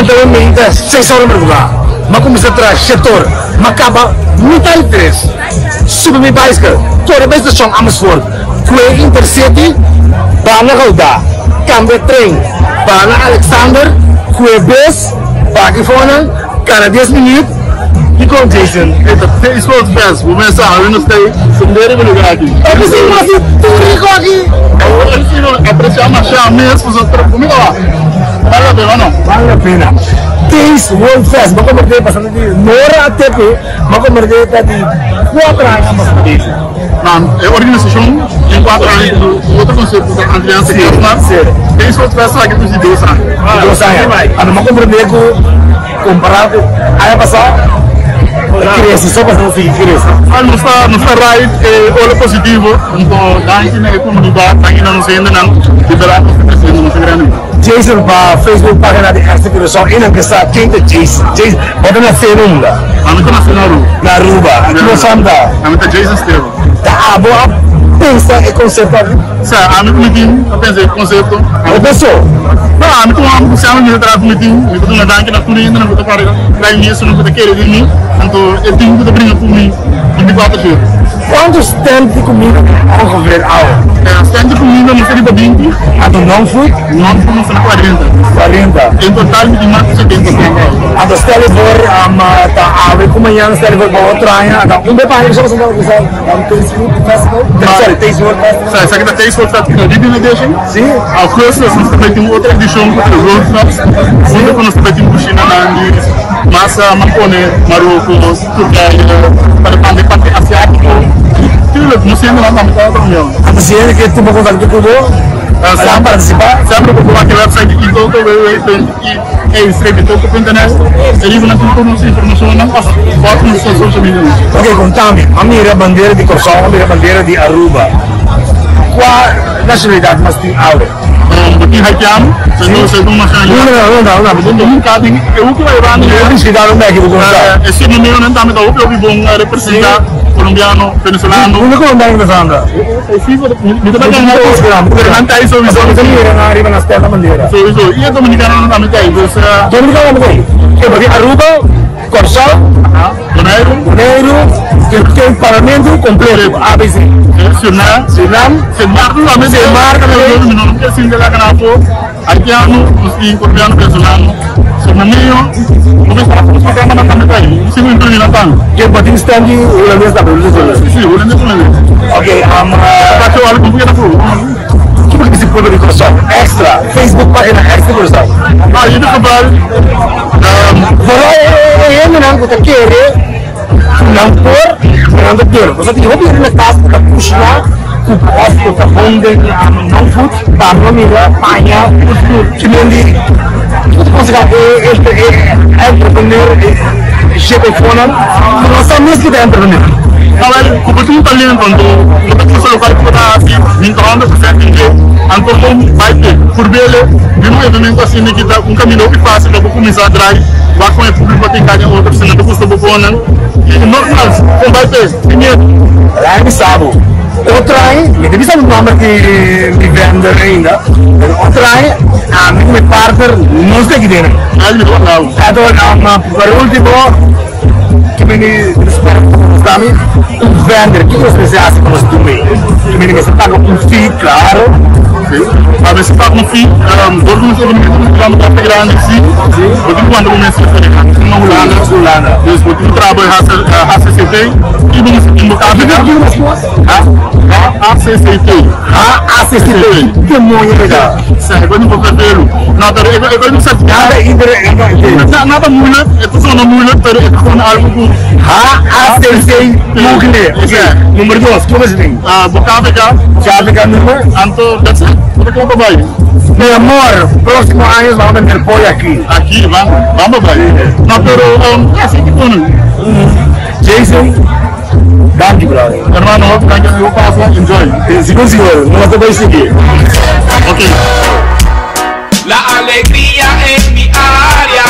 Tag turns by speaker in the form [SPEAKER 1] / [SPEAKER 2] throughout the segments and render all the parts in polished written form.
[SPEAKER 1] anteriormente 6 horas de lugar. Mas começa a trazer setor, mas acaba metade 3. Super me bicycle, toda vez que eu Amersfoort, que Intercity, Bana Gouda, Cambia Train, Bana Alexander, que bus, Pakifona, cada 10 minutos. E com Jason,
[SPEAKER 2] é isso que faz, vou começar a não sei, primeiro lugar aqui.
[SPEAKER 1] eu preciso fazer tudo rico aqui.
[SPEAKER 2] Eu preciso apreciar uma chave mesmo, os outros comigo lá. Vale a pena ou não?
[SPEAKER 1] Vale a pena. Tens World Fest, mas como eu passando de Nora até P, mas como eu de 4 anos.
[SPEAKER 2] Não, é organização em 4 anos do outro conceito da aliança que é o tem World Fest aqui dos 2 anos.
[SPEAKER 1] 2 anos. A não compreender que comparado a passar. Cresce, só para não ficar cresce.
[SPEAKER 2] Não está right, olha positivo, então daqui na comunidade, aqui não se ainda não liberar o que está sendo grande.
[SPEAKER 1] Jason para Facebook página de Execução e não que está quem é Jason. Jason, pode não ser nunca.
[SPEAKER 2] A mim nasceu na
[SPEAKER 1] Aruba, aqui no Santa.
[SPEAKER 2] A mim tá Jason Estevam.
[SPEAKER 1] Tá, boa. Pensa em conceito.
[SPEAKER 2] A mim meeting, eu pensei conceito.
[SPEAKER 1] A pessoa.
[SPEAKER 2] Não, a mim tô amando se a mim entrar no meeting, eu tô na dança na tudo ainda não vou tocar lá nisso, não vou querer de mim. Então eu tenho que brincar com mim 24 horas.
[SPEAKER 1] Quantos stands de comida vão ver ao?
[SPEAKER 2] Stand de comida não seria 20.
[SPEAKER 1] A do não fui?
[SPEAKER 2] Não fui são 40.
[SPEAKER 1] 40.
[SPEAKER 2] Em total de mais de 70.
[SPEAKER 1] A dos televor, a abre com manhã, os televor para outra ano. Um detalhe, já você não vai usar. Taste World Festival? Sorry, Taste World Festival.
[SPEAKER 2] Essa aqui da Taste World Festival, Deep Edition.
[SPEAKER 1] Sim.
[SPEAKER 2] Ao curso, nós também temos outra edição com os workshops. Onde nós também temos China, massa, Macone, Marrocos, Turquia, para também parte asiático. Não sei ainda lá na metade da reunião.
[SPEAKER 1] A você que tu vai contar que tudo? Para participar?
[SPEAKER 2] Sempre vou colocar aqui o website e todo o escrever todo o internet. Ele não tem como se informação não passa. Bota nos seus social media.
[SPEAKER 1] Ok, contame. A minha bandeira de Corsão, a minha bandeira de Aruba. Qual nacionalidade mais tem aura?
[SPEAKER 2] Buking haitiano, segundo uma nacionalidade.
[SPEAKER 1] Não.
[SPEAKER 2] Um bocado eu que vai lá no
[SPEAKER 1] Eu disse que dá no México,
[SPEAKER 2] esse número não está me dando, eu vou representar colombiano, venezuelano.
[SPEAKER 1] Não é colombiano que anda.
[SPEAKER 2] Me dá para isso
[SPEAKER 1] Mas a bandeira não arriba nas terras da bandeira.
[SPEAKER 2] E a dominicana não está me dando.
[SPEAKER 1] Dominicana não tem. Porque Aruba, Corsão, Janeiro, que tem parlamento completo, ABC.
[SPEAKER 2] Suriname, não quer sim de lá canapo, haitiano, muslim, colombiano, venezuelano, somalinho, começar a fazer uma nota aí, se não entende na tanga.
[SPEAKER 1] Que batin stand o holandês da Bolívia.
[SPEAKER 2] Sim, o holandês.
[SPEAKER 1] Ok,
[SPEAKER 2] bateu algo com que era pro.
[SPEAKER 1] Como que se pode de Corsão? Extra, Facebook página extra Corsão.
[SPEAKER 2] Ah, e do trabalho.
[SPEAKER 1] Ele não pode querer, não por querer. Você tem que ir na casa da puxar. O posto da bonde, não fute, da família, panha, que nem de. Você consegue entrepreneur, chefona, nós somos que é entrepreneur.
[SPEAKER 2] Agora, o que tu ali quando você só vai para assim, então você tem que então vai ter por ele, um evento assim que dá caminho que fácil para começar a drive, vai com o público tem que outra pessoa que custa bom, e normal, vai ter dinheiro.
[SPEAKER 1] Lá em Sabo. Outra aí, me bisa no nome de vender ainda. Outra aí, a minha partner não sei que tem. Então, por último, que me espera vender, que você acha que nós temos? Que me paga fee, claro.
[SPEAKER 2] A ver se paga fee, todos os vamos dar grande sim. Porque quando começa a fazer na Holanda, depois do trabalho a CCT e vamos invocar a CCT.
[SPEAKER 1] A CCT, que muito legal.
[SPEAKER 2] Sério, quando vou fazer nada, não sabe nada muito, é tudo não muito, mas é com algo
[SPEAKER 1] a CCT muito. Número 2, como assim?
[SPEAKER 2] Boca número, Anto, that's it. Como vai?
[SPEAKER 1] Meu amor, próximo ano vamos vender pollo aqui.
[SPEAKER 2] Aqui, vamos vai. Não, pero assim que tudo.
[SPEAKER 1] Jason, danke, brother.
[SPEAKER 2] Hermano, eu passo, enjoy.
[SPEAKER 1] Se conseguir, não te vai seguir.
[SPEAKER 2] Ok.
[SPEAKER 3] La alegría en mi área.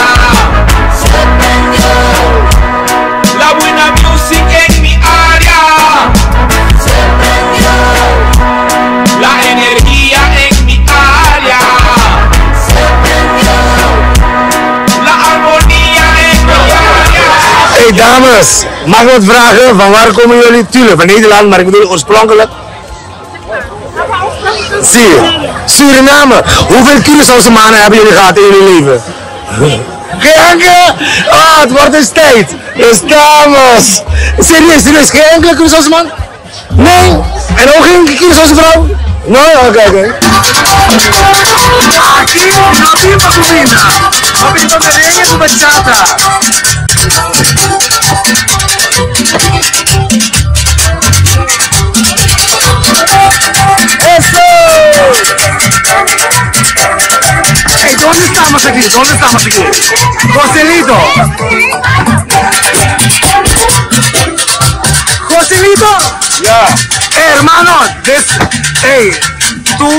[SPEAKER 3] La buena music en mi área. La energía en mi área. La
[SPEAKER 1] Hey dames, mag ik wat vragen? Van waar komen jullie? Tuurlijk, van Nederland, maar ik bedoel oorspronkelijk. Zie je, Suriname. Hoeveel Curaçaose mannen hebben jullie gehad in jullie leven? Geen enkele? Ah, het wordt eens tijd. Dus dames. Serieus, geen enkele Curaçaose man? Nee? En ook geen Curaçaose vrouw? Nee? Oké. Aqui, na pipa comida. Na pipa merengue com bachata. Eso! Hey, ¿dónde estamos aquí? Joselito. Joselito.
[SPEAKER 2] Ya.
[SPEAKER 1] Hermano, tu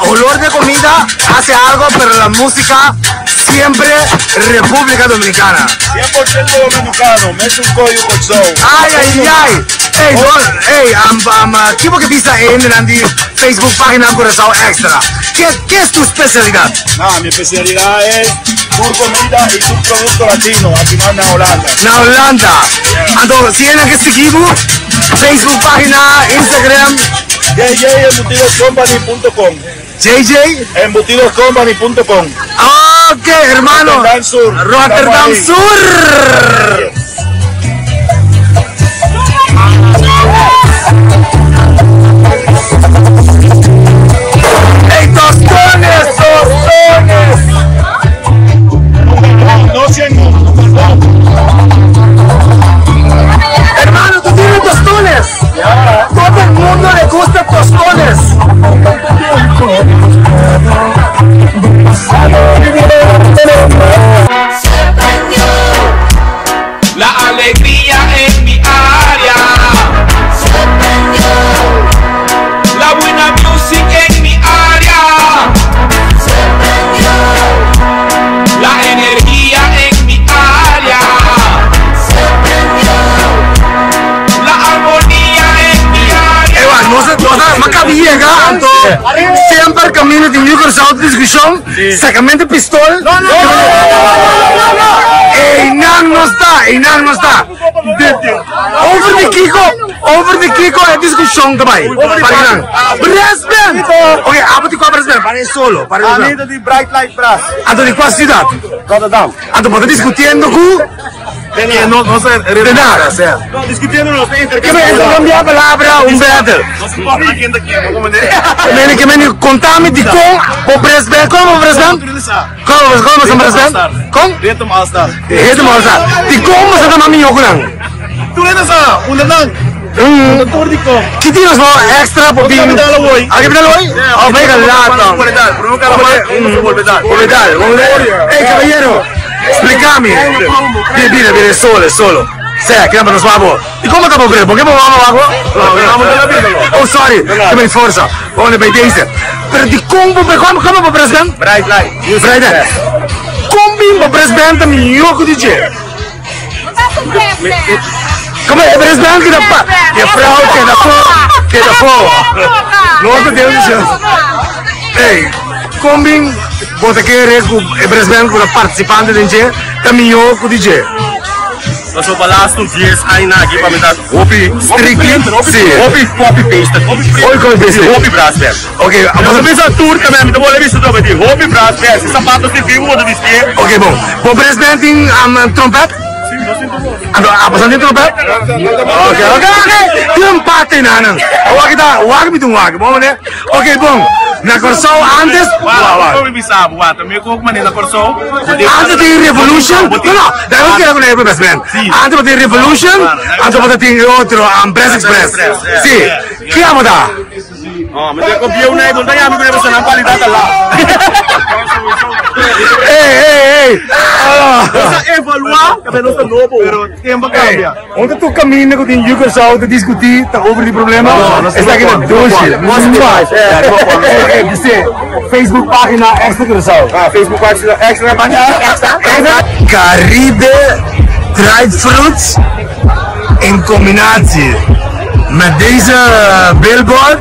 [SPEAKER 1] olor de comida hace algo, pero la música siempre República Dominicana.
[SPEAKER 2] 100% dominicano, Mexico y Coxo.
[SPEAKER 1] Ay. Tipo que vista en die Facebook pagina Curaçao Extra. ¿Qué es tu especialidad?
[SPEAKER 2] Mi especialidad es tour comida y tour producto latino, aquí más en Holanda.
[SPEAKER 1] Na Holanda. Entonces, tienen que seguir Facebook página, Instagram.
[SPEAKER 2] JJembutidoscompany.com.
[SPEAKER 1] JJ
[SPEAKER 2] Embutidoscompany.com.
[SPEAKER 1] Ok, hermano.
[SPEAKER 2] Rotterdam Sur.
[SPEAKER 1] Rotterdam Sur. ¡Ey, tostones!
[SPEAKER 2] No 100.
[SPEAKER 1] Hermano, tú tienes tostones. Todo el mundo le gusta tostones.
[SPEAKER 3] La alegría en mi área. La buena music en mi área. La energía en mi área. La armonía en mi área.
[SPEAKER 1] Ewan, no cabía tanto. Siempre camino de New Curaçao discusión. Sacamente pistol. No. Nang no está. Over the Kiko es discusión também. Bresband. Ok, apa ti qua Bresband? Para solo.
[SPEAKER 2] Amigo de Bright Light Brass.
[SPEAKER 1] ¿De cuál ciudad?
[SPEAKER 2] Rotterdam.
[SPEAKER 1] ¿Estás discutiendo con?
[SPEAKER 2] No sé.
[SPEAKER 1] De nada, o sea.
[SPEAKER 2] No, discutiendo los
[SPEAKER 1] Que me cambia palabra un battle. Que me contame de con o Bresband. ¿Cómo Bresband? ¿Cómo se Bresband? ¿Con?
[SPEAKER 2] Rhythm All Star.
[SPEAKER 1] Rhythm All Star. De cómo se llama mi yokunan?
[SPEAKER 2] Tú le das a un lang.
[SPEAKER 1] ¿Qué tienes extra por ti? ¿A qué me lo voy? Oh, venga, lata. Hey, caballero, explícame. Viene, solo. O sea, que nos vamos. ¿Y cómo estamos, Bresband? ¿Por qué vamos abajo? Oh, sorry, que me forza. Vamos a ver, pero de cómo para Bresband?
[SPEAKER 2] Bright Light.
[SPEAKER 1] Combin para Bresband também, eu DJ. Como é Bresband que dá pá? Que é fraude, que dá fogo. Não te devo dizer. Ei, Combin, você quer que Bresband como participante de DJ, também eu DJ.
[SPEAKER 2] Nós vamos falar sobre dias aí na aqui para me dar
[SPEAKER 1] Hopi, strictly, sim.
[SPEAKER 2] Hopi paste.
[SPEAKER 1] Oi, como paste?
[SPEAKER 2] Hopi brass band.
[SPEAKER 1] Ok,
[SPEAKER 2] Você pensa tour também, então vou levar isso também. Hopi brass band, sapatos de fio de vestir.
[SPEAKER 1] Ok, bom. Para Bresband tem trompete? Apa sih trompet? Oke. Tempatnya nanan. Wag itu wag. Mau mana? Oke, bom. Na Curaçao antes.
[SPEAKER 2] Como bisa buat? Também como mana na Curaçao?
[SPEAKER 1] Antes de Revolution. No. Dapat kira kena Best Man. Antes de Revolution. Antes de outro Press Express. Sí. ¿Qué vamos a?
[SPEAKER 2] Me tengo que una y donde ya me voy a hacer la calidad lá.
[SPEAKER 1] Ei.
[SPEAKER 2] Evaluar, que não está novo, pero tempo cambia.
[SPEAKER 1] Onde tu caminha com o Curaçao de discutir, tá over de problema? Está aqui na doce. Você Facebook página Extra Curaçao.
[SPEAKER 2] Facebook página Extra
[SPEAKER 1] Caribe dried fruits in combinatie met deze billboard.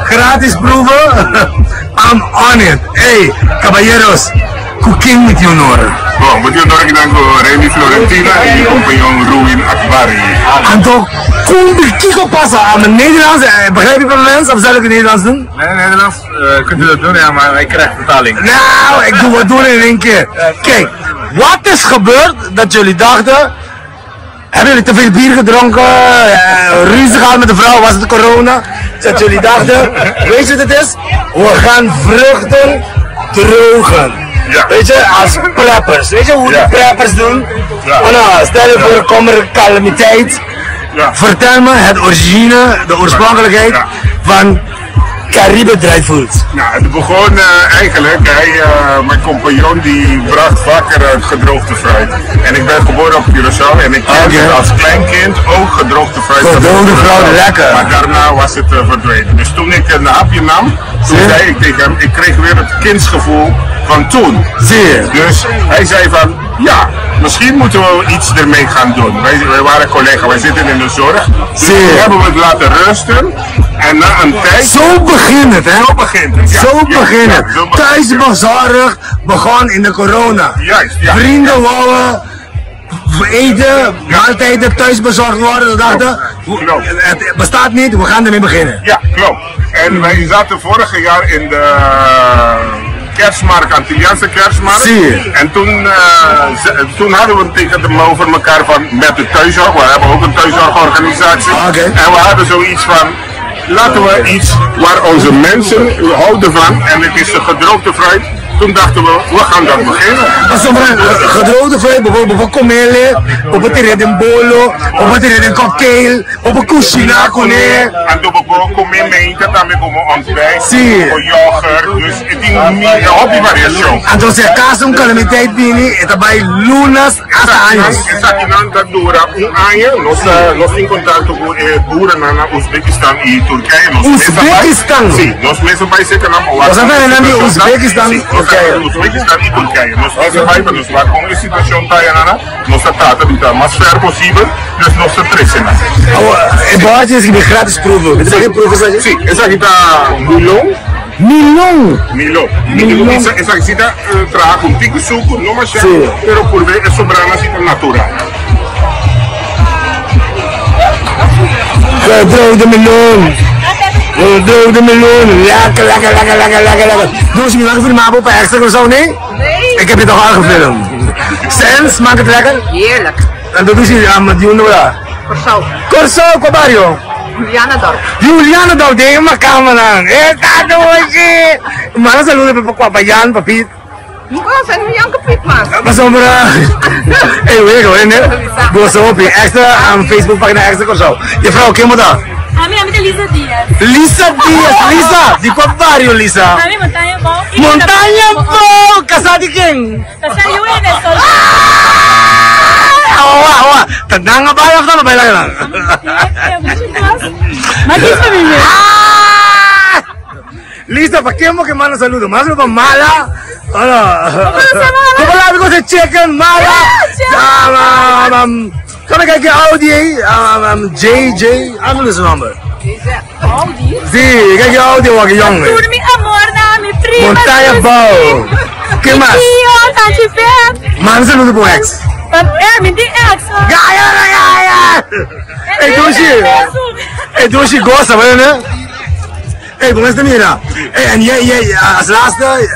[SPEAKER 1] Gratis proeven. I'm on it. Hey, caballeros. cooking met Jonor.
[SPEAKER 4] Oh, moet je nog een Remy Florentina en je compagnon Ruin Akbari.
[SPEAKER 1] En toch, kom de kiko passen aan mijn Nederlands. Begrijp je van mensen of zal ik het Nederlands doen?
[SPEAKER 4] Nee, Nederlands kunt u dat doen, ja, maar ik krijg betaling.
[SPEAKER 1] Nou, ik doe wat doen in één keer. Kijk, wat is gebeurd dat jullie dachten? Hebben jullie te veel bier gedronken? Ruzie gehad met de vrouw? Was het corona? Dat jullie dachten, weet je wat het is? We gaan vruchten drogen.
[SPEAKER 4] Ja.
[SPEAKER 1] Weet je, als preppers. Weet je hoe de preppers doen?
[SPEAKER 4] Ja.
[SPEAKER 1] Oh, nou, stel je voor, komt er een calamiteit.
[SPEAKER 4] Ja.
[SPEAKER 1] Vertel me het origine, de oorspronkelijkheid
[SPEAKER 4] Ja.
[SPEAKER 1] van Caribe Dried Foods.
[SPEAKER 4] Nou, het begon eigenlijk, mijn compagnon die bracht vaker gedroogde fruit. En ik ben geboren op Curaçao en ik kende als kleinkind ook gedroogde fruit.
[SPEAKER 1] Gedroogde fruit, lekker.
[SPEAKER 4] Maar daarna was het verdwenen. Dus toen ik een hapje nam, toen zei ik tegen hem, ik kreeg weer het kindsgevoel van toen.
[SPEAKER 1] Zie je?
[SPEAKER 4] Dus hij zei van, ja, misschien moeten we iets ermee gaan doen. Wij waren collega's, wij zitten in de zorg. Dus
[SPEAKER 1] Zie je?
[SPEAKER 4] toen hebben we het laten rusten. En na een tijd...
[SPEAKER 1] Zo begint het, hè?
[SPEAKER 4] Zo begint het, ja.
[SPEAKER 1] Zo
[SPEAKER 4] Ja,
[SPEAKER 1] begint
[SPEAKER 4] ja,
[SPEAKER 1] het.
[SPEAKER 4] zo begint het.
[SPEAKER 1] Thuisbezorgd begon in de corona.
[SPEAKER 4] Juist, ja.
[SPEAKER 1] Vrienden wouden eten, maaltijden thuisbezorgd worden. We dachten,
[SPEAKER 4] Klopt.
[SPEAKER 1] het bestaat niet, we gaan ermee beginnen.
[SPEAKER 4] Ja, klopt. En wij zaten vorig jaar in de kerstmarkt, Antilliaanse kerstmarkt.
[SPEAKER 1] Zie je.
[SPEAKER 4] En toen hadden we het tegen hem over elkaar van met de thuiszorg. We hebben ook een thuiszorgorganisatie.
[SPEAKER 1] Oké.
[SPEAKER 4] En we hadden zoiets van, laten we iets waar onze mensen houden van. En het is de gedroogde fruit. Toen dachten we gaan dat beginnen.
[SPEAKER 1] Als we gedroogde fruit, bijvoorbeeld komele, bijvoorbeeld een bolo, bijvoorbeeld een cocktail, bijvoorbeeld cucina, koné.
[SPEAKER 4] En toen we komen mee, dat dan weer komen ontbijt,
[SPEAKER 1] Zie.
[SPEAKER 4] voor yoghurt. Dus het is een hobby variatie.
[SPEAKER 1] Entonces, caso un calamiteit bini, esta bij lunas hasta años.
[SPEAKER 4] Exactamente, dat dura un año. Nos in contacto con boeren naar Uzbekistan y Turquía.
[SPEAKER 1] Uzbekistan?
[SPEAKER 4] Sí, nos meses países que nos
[SPEAKER 1] Nos hablan en Uzbekistan,
[SPEAKER 4] Sí, Uzbekistan y Turquía. Nos meses países nos va con la situación tayana, nos trata de lo más fair posible, dus nos tressen.
[SPEAKER 1] En baadje is je gratis proeven. Weet je wat je proeven zeg je?
[SPEAKER 4] Sí, esa aquí está Milón.
[SPEAKER 1] Milong.
[SPEAKER 4] Milón. Esa aquí está trabaja con tico suco, no más
[SPEAKER 1] Sí.
[SPEAKER 4] pero por ver es sobrana así natural.
[SPEAKER 1] Gedroogde meloen. Gedroogde meloen. Lekker, lekker, lekker, lekker, lekker, lekker. Doe eens niet voor de mabo bij extra of zo, nee?
[SPEAKER 5] Nee.
[SPEAKER 1] Ik heb je toch al gefilmd. Sens, maakt het lekker?
[SPEAKER 5] Heerlijk.
[SPEAKER 1] En dat doe je aan met die onderwerp.
[SPEAKER 5] Corso.
[SPEAKER 1] Corso, qua barrio.
[SPEAKER 5] Juliana Dorp.
[SPEAKER 1] Juliana daw, di yung makamanan. Eh, tado mo siya. Mana saludo pa kwa bayan, papit.
[SPEAKER 5] Nico, zijn we Janke Pietman?
[SPEAKER 1] Masombra. Eh, weet je wel, hè? Doe zo op je extra aan Facebook pagina extra Corso. Je vrouw, ken mo da?
[SPEAKER 6] A mí es Lisa Díaz.
[SPEAKER 1] Lisa Diaz, Lisa. Di kwa barrio, Lisa.
[SPEAKER 6] A mí Montaña Bow.
[SPEAKER 1] Montaña Bow! Kasadi king!
[SPEAKER 6] Kasi yo en el sol.
[SPEAKER 1] Awa, awa. Tandang nga ba yung na ba lang?
[SPEAKER 6] Magis pa rin yun.
[SPEAKER 1] Lisa, ¿para qué mo que manda saludo? ¿Más saludo mala? Ano? Kung pala ko sa chicken, mala! Kan ik kijken Audi? JJ? Ano is zijn number?
[SPEAKER 6] Audi.
[SPEAKER 1] Sí, kijk je Audi, wag jong.
[SPEAKER 6] Tú mi amor na mi prima.
[SPEAKER 1] Montaña Bow. ¿Qué más?
[SPEAKER 6] Tío, tan chifet.
[SPEAKER 1] Man saludo po ex.
[SPEAKER 6] Mi di ex.
[SPEAKER 1] Gaya na gaya! Hey, Doshi, gosta, weet je? Hey, hoe is het mira? Hey, en jij als laatste,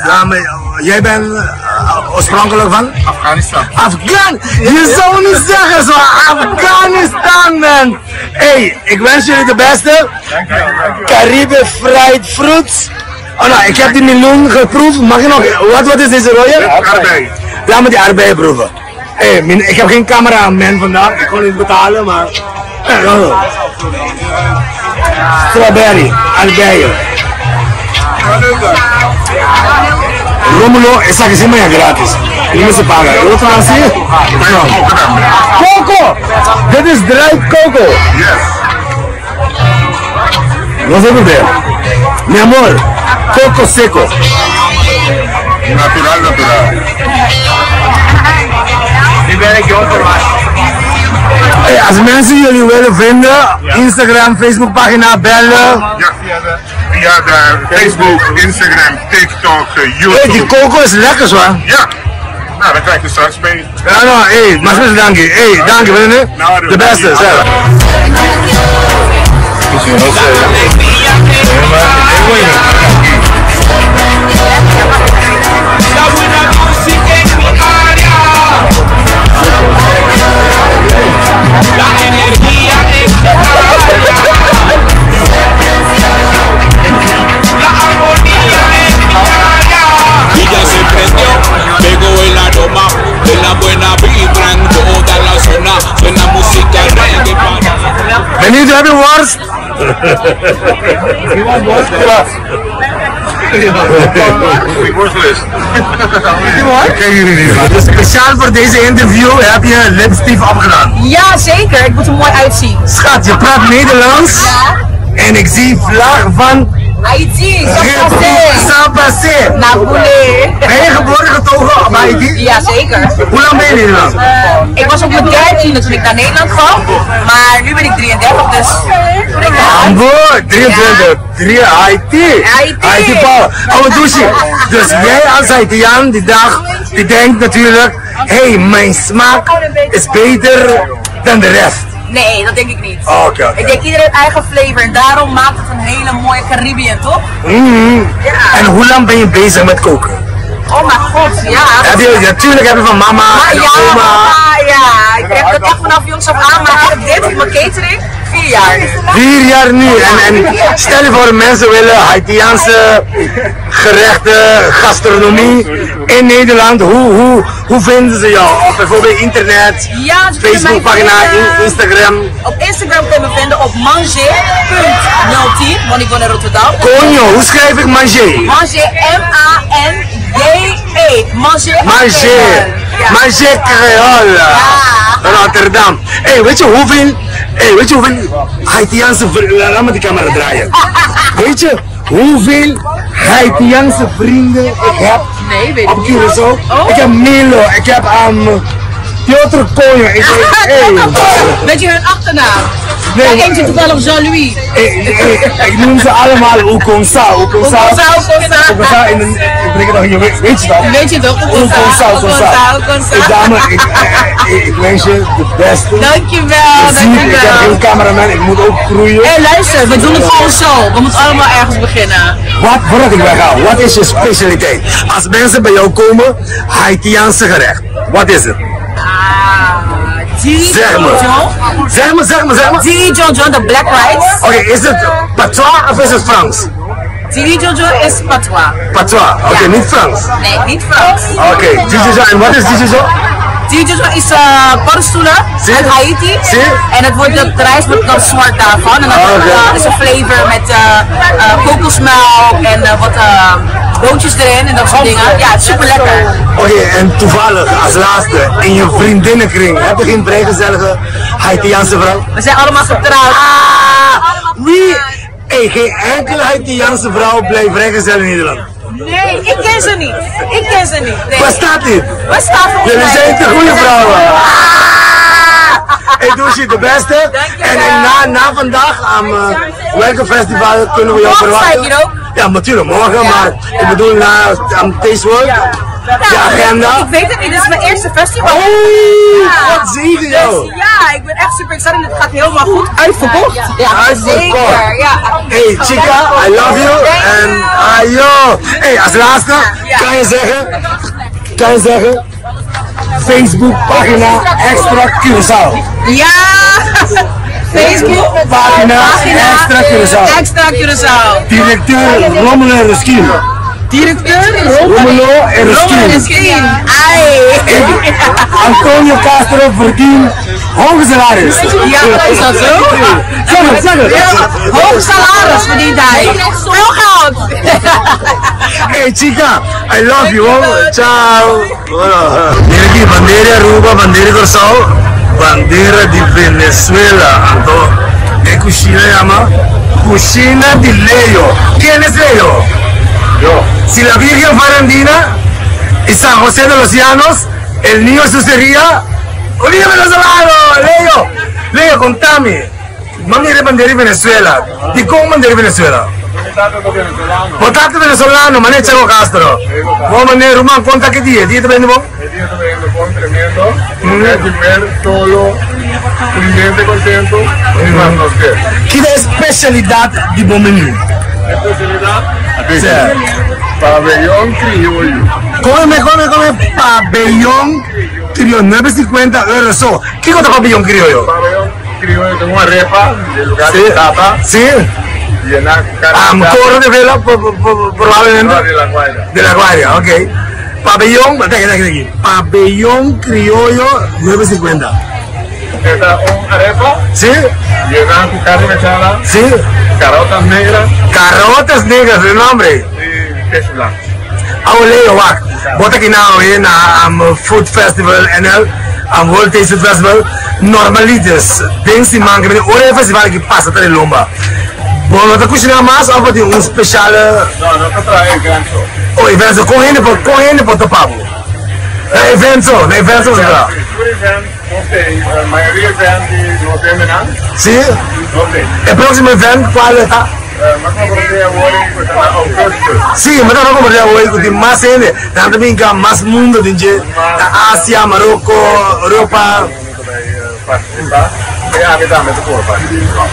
[SPEAKER 1] jij bent oorspronkelijk van?
[SPEAKER 4] Afghanistan.
[SPEAKER 1] Afghan! Je zou niet zeggen zo, Afghanistan man! Hey, ik wens jullie de beste. Caribe Fried Fruits. Oh nou, ik heb die meloen geproefd. Mag je nog, wat is deze rode?
[SPEAKER 4] Aardbei.
[SPEAKER 1] Laat me die aardbeien proeven. Hey, ik heb geen cameraman vandaag, ik kon niet betalen, maar... Strawberry, aardbeien. Romulo, esa que se me gratis. Y no se paga. ¿Lo otro así? Coco! Dit is dried coco.
[SPEAKER 4] Yes.
[SPEAKER 1] No se puede. Mi amor, coco seco.
[SPEAKER 4] Natural.
[SPEAKER 1] Hey, als mensen jullie willen vinden, Instagram, Facebook pagina, bellen.
[SPEAKER 4] Ja, via de Facebook, Instagram, TikTok,
[SPEAKER 1] Hey,
[SPEAKER 4] YouTube.
[SPEAKER 1] die coco is lekker zo.
[SPEAKER 4] Ja, nou dan krijg je straks mee.
[SPEAKER 1] Ja, nou, hey, maar spesiaal dank je. Hey, dank je, vrienden.
[SPEAKER 4] Nou,
[SPEAKER 1] De beste, zeg.
[SPEAKER 3] La buena music en mi área. La energía en mi área. La armonía en mi área. Y ya se prendió, pegó el aroma de la buena vibra en toda la zona. Suena música reggae para...
[SPEAKER 1] Benieuwd, heb je worst? Kijk jullie niet. Dus speciaal voor deze interview heb je lipstift opgedaan.
[SPEAKER 5] Ja, zeker. Ik moet er mooi uitzien.
[SPEAKER 1] Schat, je praat Nederlands en ik zie vlag van
[SPEAKER 5] Haiti,
[SPEAKER 1] Saint-Passé.
[SPEAKER 5] Napoli.
[SPEAKER 1] Ben je geboren getogen op Haiti?
[SPEAKER 5] Ja, zeker.
[SPEAKER 1] Hoe lang ben je in Nederland?
[SPEAKER 5] Ik was op mijn 13e toen ik naar Nederland kwam. Maar nu ben ik 33, dus...
[SPEAKER 1] Ambo, 23. Haiti.
[SPEAKER 5] Haiti.
[SPEAKER 1] Oh, douche. Dus jij als Haitiaan die denkt natuurlijk, hey, mijn smaak is beter dan de rest.
[SPEAKER 5] Nee, dat denk ik niet.
[SPEAKER 1] Oké.
[SPEAKER 5] Ik denk iedereen eigen flavor en daarom maakt het een hele mooie Caribbean, toch? Ja.
[SPEAKER 1] En hoe lang ben je bezig met koken?
[SPEAKER 5] Oh mijn god, ja.
[SPEAKER 1] Natuurlijk heb je van mama en
[SPEAKER 5] Ja,
[SPEAKER 1] oma.
[SPEAKER 5] mama, ja. Ik heb dat echt vanaf jongs af aan, maar ik heb dit op mijn catering 4 jaar.
[SPEAKER 1] 4 jaar nu. En stel je voor, mensen willen Haitiaanse gerechten, gastronomie in Nederland. Hoe vinden ze jou? Op bijvoorbeeld internet,
[SPEAKER 5] Ja, ze kunnen mij
[SPEAKER 1] Facebookpagina,
[SPEAKER 5] vinden.
[SPEAKER 1] Instagram.
[SPEAKER 5] Op Instagram kunnen we vinden op manger.010, want ik woon in Rotterdam.
[SPEAKER 1] Conjo, hoe schrijf ik manger?
[SPEAKER 5] Manger, M-A-N-J-E. Manger.
[SPEAKER 1] Manger.
[SPEAKER 5] Ja.
[SPEAKER 1] Manger Creole. Rotterdam. Hey, weet je hoeveel Haitiaanse vrienden, laat me de camera draaien. Weet je hoeveel Haitiaanse vrienden ik heb
[SPEAKER 5] Nee, weet ik
[SPEAKER 1] op
[SPEAKER 5] niet.
[SPEAKER 1] Curaçao?
[SPEAKER 5] Oh.
[SPEAKER 1] Ik heb Milo, ik heb Piotr Conjo.
[SPEAKER 5] Weet je hun achternaam?
[SPEAKER 1] Nee,
[SPEAKER 5] Ja, eentje toevallig Jean-Louis.
[SPEAKER 1] ik noem ze allemaal Ukonsa.
[SPEAKER 5] Okonsa.
[SPEAKER 1] Ik breng het nog, weet je dat?
[SPEAKER 5] Weet je toch?
[SPEAKER 1] Ukonsa. Dame, ik wens je de beste.
[SPEAKER 5] Dankjewel,
[SPEAKER 1] Zie, ik heb geen
[SPEAKER 5] dankjewel.
[SPEAKER 1] cameraman, ik moet ook groeien.
[SPEAKER 5] Hé, luister, we doen het gewoon zo. We moeten allemaal ergens beginnen.
[SPEAKER 1] Voordat ik wegga, wat is je specialiteit? Als mensen bij jou komen, Haitiaanse gerecht, wat is het?
[SPEAKER 5] Diri
[SPEAKER 1] Zeg me. Zeg me.
[SPEAKER 5] Diri Jojo, de black rice.
[SPEAKER 1] Oké, is het patois of is het Frans?
[SPEAKER 5] Diri Jojo is patois.
[SPEAKER 1] Patois, oké,
[SPEAKER 5] Ja.
[SPEAKER 1] niet Frans.
[SPEAKER 5] Nee, niet Frans.
[SPEAKER 1] Oké, Dijon, en wat is Dijon?
[SPEAKER 5] Diri Jojo is paddenstoelen
[SPEAKER 1] Zie.
[SPEAKER 5] uit Haiti.
[SPEAKER 1] Zie.
[SPEAKER 5] En het wordt de rijst wordt dan zwart daarvan. En dan is een flavor met kokosmelk en wat broodjes erin en dat soort dingen. Ja, het is super lekker.
[SPEAKER 1] Oké, en toevallig als laatste, in je vriendinnenkring, heb je geen vrijgezellige Haitiaanse vrouw?
[SPEAKER 5] We zijn allemaal getrouwd.
[SPEAKER 1] Wie? Hey, geen enkele Haitiaanse vrouw blijft vrijgezel in Nederland.
[SPEAKER 5] Nee, ik ken ze niet. Ik ken ze niet. Nee.
[SPEAKER 1] Waar staat dit?
[SPEAKER 5] Waar staat volgens
[SPEAKER 1] Jullie
[SPEAKER 5] mij?
[SPEAKER 1] zijn te goede vrouwen. Hey, doe je de beste. En na vandaag aan welke festival kunnen we jou
[SPEAKER 5] Morgen sta ik
[SPEAKER 1] verwachten?
[SPEAKER 5] hier ook.
[SPEAKER 1] Ja, natuurlijk morgen, maar ik bedoel aan Taste World. De agenda.
[SPEAKER 5] Ik weet het niet, dit is mijn eerste festival.
[SPEAKER 1] Oh, wat zie je jou?
[SPEAKER 5] Dus ja, ik ben echt super excited. Het gaat helemaal goed. Uitverkocht? Ja,
[SPEAKER 1] Uitverkocht.
[SPEAKER 5] zeker. Ja.
[SPEAKER 1] Hey chica, I love you. En ayo. Hey, als laatste kan je zeggen, Facebook pagina Extra Curaçao.
[SPEAKER 5] Ja! Facebook
[SPEAKER 1] Pagina Extra Curaçao.
[SPEAKER 5] Extra Curaçao.
[SPEAKER 1] Directeur Rommelo en Ruskin.
[SPEAKER 5] Directeur
[SPEAKER 1] Rommelo en Ruskin.
[SPEAKER 5] Misschien. Ai.
[SPEAKER 1] Antonio Castro verdient hoge salaris.
[SPEAKER 5] Ja, is dat zo?
[SPEAKER 1] Zeg het.
[SPEAKER 5] Ja, hoog salaris verdient hij. Veel geld.
[SPEAKER 1] Hey chica, I love you. Hoor. Ciao. Mira aquí, bandera Aruba, bandera Curaçao, bandera de Venezuela. Anto, ¿qué cucina llama? Cucina de Leo. ¿Quién es Leo? Yo. Si la Virgen fuera andina y San José de los Llanos, el niño Jesús sería Olivia venezolano. Leo, contame. Mami eres bandera de Venezuela. ¿Y cómo bandera de Venezuela? Potato venezolano, ma ne c'è un castro. Buon maniera, Roman, conta che dia? Dia te vende buon?
[SPEAKER 4] Dia te vende buon, tremendo. Primer, solo, cliente contento.
[SPEAKER 1] Chi è specialità di buon menù?
[SPEAKER 4] Especialidad? Pabellón criollo.
[SPEAKER 1] Come pabellón criollo, 9.50 euro so. Chi cosa pabellón criollo?
[SPEAKER 4] Pabellón criollo, tengo una repa del lugar de Tata.
[SPEAKER 1] Sì.
[SPEAKER 4] Llena carne.
[SPEAKER 1] Corro de vela probablemente. De la Guardia, ok. Pabellón, aquí. Pabellón criollo 9.50.
[SPEAKER 4] Esta una arepa.
[SPEAKER 1] Sí.
[SPEAKER 4] Llena con carne mechada.
[SPEAKER 1] Sí.
[SPEAKER 4] Carotas negras.
[SPEAKER 1] Carotas negras, el nombre.
[SPEAKER 4] Y queso blanco.
[SPEAKER 1] Leo, wacht. Wat ik nou in Food Festival NL, World Taste Festival, normalitas. Ding die man, ora festival que passa até Lomba. Bom, não tá cozinhando mais ou vai ter um especial?
[SPEAKER 4] Não, não tá evento.
[SPEAKER 1] Oh, evento, correndo para topar. Evento, você tá?
[SPEAKER 4] A maioria evento não tem nada.
[SPEAKER 1] Sim?
[SPEAKER 4] Não tem.
[SPEAKER 1] O próximo evento qual é?
[SPEAKER 4] Mas não pode ter agora,
[SPEAKER 1] sim, mas não pode ter agora, tem mais ainda. Também tem mais mundo, tem Ásia, Marrocos, Europa.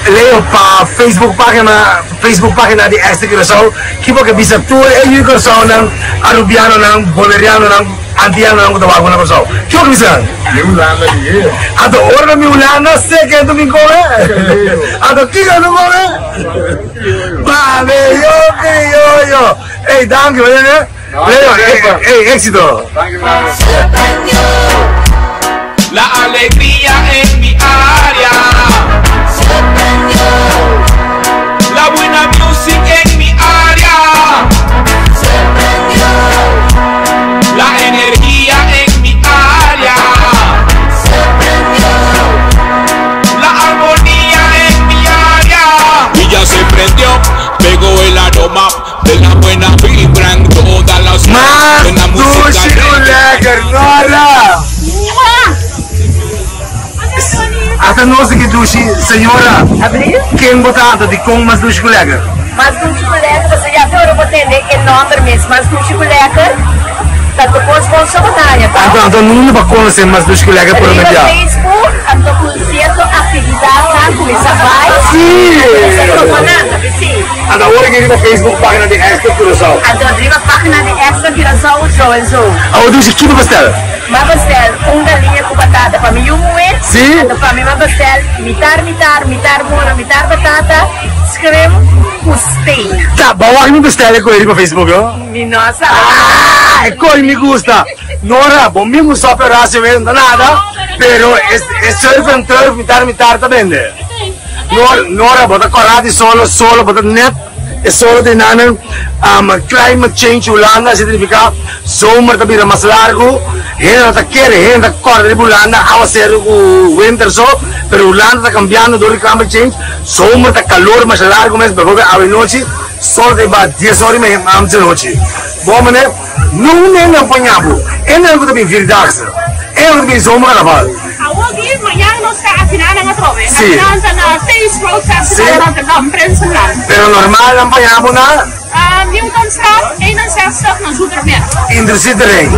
[SPEAKER 1] Leo pa Facebook página di Extra Curaçao, tipo que bisa tour e Curaçao nang Arubiano nang Boleriano nang Antiano nang Cotabato nang Curaçao. Kyo que bisa?
[SPEAKER 4] Miulana di.
[SPEAKER 1] Ato ora Miulana se que tu mi come. Ato kika tu come. Pabellón criollo. Hey, danke, vedete? Leo, hey, éxito.
[SPEAKER 3] La alegría en mi área, la buena music en mi área, la energía en mi área, la armonía en mi área. Y ya se prendió, pegó el aroma de la buena vibra en toda la zona, de la música
[SPEAKER 1] Até nós que dushi, senhora, quem botato de com mas dushi colega?
[SPEAKER 7] Mas dushi colega, você já viu, eu vou entender que nome mesmo, mas dushi colega, tá depois com secundária, tá?
[SPEAKER 1] Então não vai conhecer mas dushi colega por onde já?
[SPEAKER 7] Facebook, estou conhecendo atividade, tá? Começa vai.
[SPEAKER 1] Sim!
[SPEAKER 7] Sim.
[SPEAKER 1] Agora que ele Facebook página de Extra Curaçao.
[SPEAKER 7] Então a página de Extra Curaçao,
[SPEAKER 1] Ah, dushi que pastel?
[SPEAKER 7] Mas pastel, galinha com batata para mim,
[SPEAKER 1] Sim.
[SPEAKER 7] Para mim, pastel, mitar mora, mitar batata, escrevemos com steak.
[SPEAKER 1] Tá, bawa que me pastel com ele no Facebook, ó.
[SPEAKER 7] Nossa.
[SPEAKER 1] Ah, coi me gusta. Nora, bom mesmo só para se ver nada, pero é surf and turf, mitar tá vende. Nora, bota corrado solo, bota net. É solo de nanan climate change ulanda significa zomer tá vira mais largo, renda tá quer, renda corre de ulanda ao ser o winter so, pero ulanda tá cambiando do climate change, zomer tá calor mais largo, mas porque a noite sol de ba 10 horas mais amte noite. Bom, mané, não nem apanhado. Ainda não tá bem vierdaagse. Ainda bem zomer carnaval.
[SPEAKER 6] Aqui, amanhã nós estamos afinando na prova.
[SPEAKER 1] Sim.
[SPEAKER 6] Na Face Road Festival, na imprensa lá.
[SPEAKER 1] Pero normal apanhado na
[SPEAKER 6] Newtonstraat, 61, na Zoetermeer.
[SPEAKER 1] Intercityring.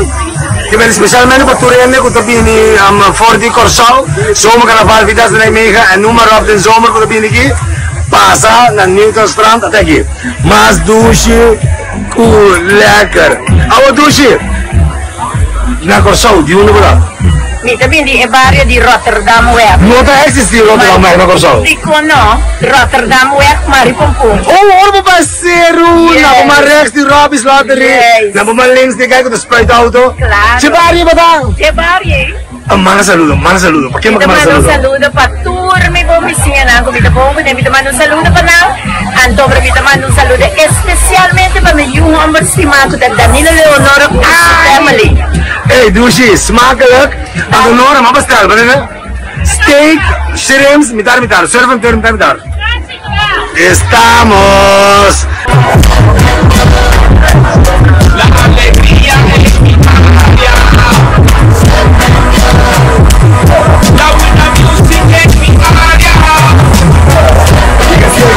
[SPEAKER 1] Que ben specialmente para toerenden, que dat ben je voor die Curaçao, zomercarnaval, Vitas de Nijmegen en noem maar op de zomer, dat ben je passa naar Newtonstrand, até aqui. Mas douche, lekker. Oude douche. Na Curaçao, die hoe dat?
[SPEAKER 7] Mi também di bairro di Rotterdam West.
[SPEAKER 1] Não tá existindo Rotterdam West na Curaçao.
[SPEAKER 7] Dico no, Rotterdam West, Maripompom.
[SPEAKER 1] Oh, ormo parceiro! Na boma rechts die Robis Lottery. Na boma links die kijk op de spuitauto.
[SPEAKER 7] Claro.
[SPEAKER 1] Che barrio batang?
[SPEAKER 7] Che barrio?
[SPEAKER 1] Manda saludo. ¿Por qué me
[SPEAKER 7] Kita
[SPEAKER 1] manda
[SPEAKER 7] manda un
[SPEAKER 1] saludo?
[SPEAKER 7] saludo para turmi bomicina, kita bomba, kita manda un saludo para nao. Anto kita manda un saludo especialmente para meu homem estimado da Danilo Leonoro e sua family.
[SPEAKER 1] Hey, douche, smakelijk. Adonora, maar bestel, wat is het? Steak, shrimps, mitar, surf and turf, mitar. Estamos.
[SPEAKER 3] La alegría en mi área, la buena music en mi área.
[SPEAKER 1] Que sigue,